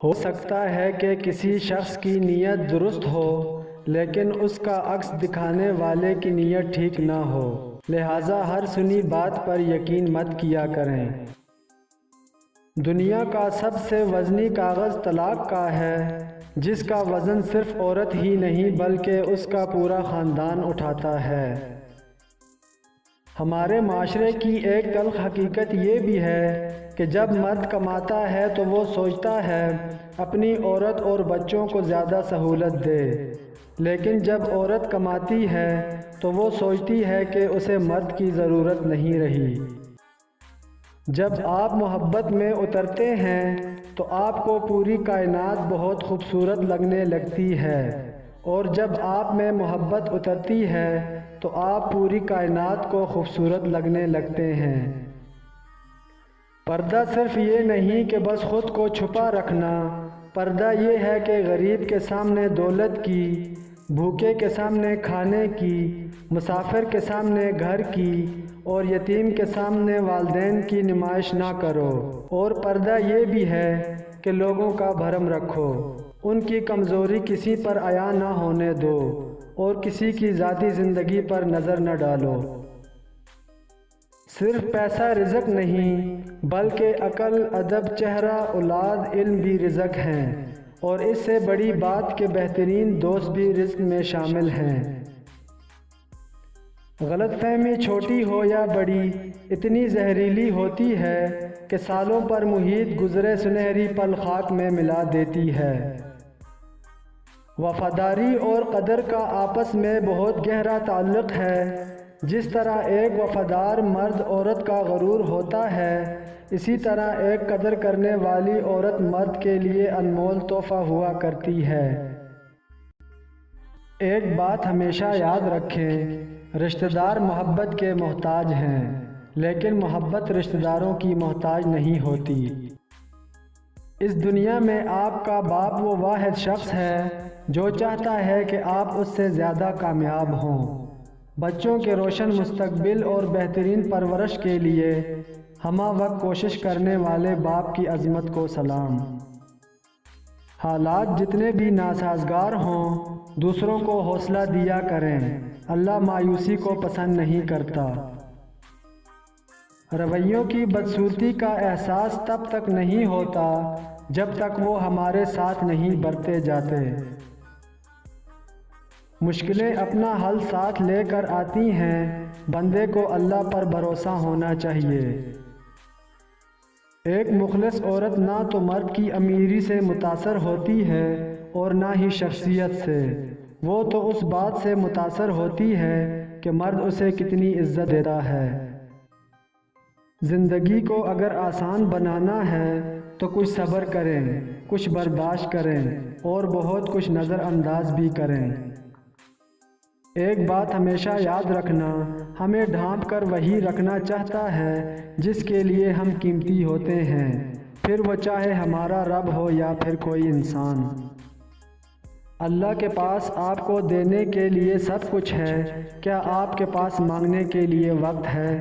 ہو سکتا ہے کہ کسی شخص کی نیت درست ہو لیکن اس کا عکس دکھانے والے کی نیت ٹھیک نہ ہو، لہٰذا ہر سنی بات پر یقین مت کیا کریں۔ دنیا کا سب سے وزنی کاغذ طلاق کا ہے، جس کا وزن صرف عورت ہی نہیں بلکہ اس کا پورا خاندان اٹھاتا ہے۔ ہمارے معاشرے کی ایک تلخ حقیقت یہ بھی ہے کہ جب مرد کماتا ہے تو وہ سوچتا ہے اپنی عورت اور بچوں کو زیادہ سہولت دے، لیکن جب عورت کماتی ہے تو وہ سوچتی ہے کہ اسے مرد کی ضرورت نہیں رہی۔ جب آپ محبت میں اترتے ہیں تو آپ کو پوری کائنات بہت خوبصورت لگنے لگتی ہے، اور جب آپ میں محبت اترتی ہے تو آپ پوری کائنات کو خوبصورت لگنے لگتے ہیں۔ پردہ صرف یہ نہیں کہ بس خود کو چھپا رکھنا، پردہ یہ ہے کہ غریب کے سامنے دولت کی، بھوکے کے سامنے کھانے کی، مسافر کے سامنے گھر کی اور یتیم کے سامنے والدین کی نمائش نہ کرو، اور پردہ یہ بھی ہے کہ لوگوں کا بھرم رکھو، ان کی کمزوری کسی پر عیاں نہ ہونے دو اور کسی کی ذاتی زندگی پر نظر نہ ڈالو۔ صرف پیسہ رزق نہیں بلکہ عقل، ادب، چہرہ، اولاد، علم بھی رزق ہیں، اور اس سے بڑی بات کہ بہترین دوست بھی رزق میں شامل ہیں۔ غلط فہمی چھوٹی ہو یا بڑی اتنی زہریلی ہوتی ہے کہ سالوں پر محیط گزرے سنہری پل خاک میں ملا دیتی ہے۔ وفاداری اور قدر کا آپس میں بہت گہرا تعلق ہے۔ جس طرح ایک وفادار مرد عورت کا غرور ہوتا ہے، اسی طرح ایک قدر کرنے والی عورت مرد کے لیے انمول تحفہ ہوا کرتی ہے۔ ایک بات ہمیشہ یاد رکھیں، رشتہ دار محبت کے محتاج ہیں، لیکن محبت رشتہ داروں کی محتاج نہیں ہوتی۔ اس دنیا میں آپ کا باپ وہ واحد شخص ہے جو چاہتا ہے کہ آپ اس سے زیادہ کامیاب ہوں۔ بچوں کے روشن مستقبل اور بہترین پرورش کے لیے ہمہ وقت کوشش کرنے والے باپ کی عظمت کو سلام۔ حالات جتنے بھی ناسازگار ہوں، دوسروں کو حوصلہ دیا کریں، اللہ مایوسی کو پسند نہیں کرتا۔ رویوں کی بدصورتی کا احساس تب تک نہیں ہوتا جب تک وہ ہمارے ساتھ نہیں برتے جاتے۔ مشکلیں اپنا حل ساتھ لے کر آتی ہیں، بندے کو اللہ پر بھروسہ ہونا چاہیے۔ ایک مخلص عورت نہ تو مرد کی امیری سے متاثر ہوتی ہے اور نہ ہی شخصیت سے، وہ تو اس بات سے متاثر ہوتی ہے کہ مرد اسے کتنی عزت دیتا ہے۔ زندگی کو اگر آسان بنانا ہے تو کچھ صبر کریں، کچھ برداشت کریں اور بہت کچھ نظر انداز بھی کریں۔ ایک بات ہمیشہ یاد رکھنا، ہمیں ڈھانپ کر وہی رکھنا چاہتا ہے جس کے لیے ہم قیمتی ہوتے ہیں، پھر وہ چاہے ہمارا رب ہو یا پھر کوئی انسان۔ اللہ کے پاس آپ کو دینے کے لیے سب کچھ ہے، کیا آپ کے پاس مانگنے کے لیے وقت ہے؟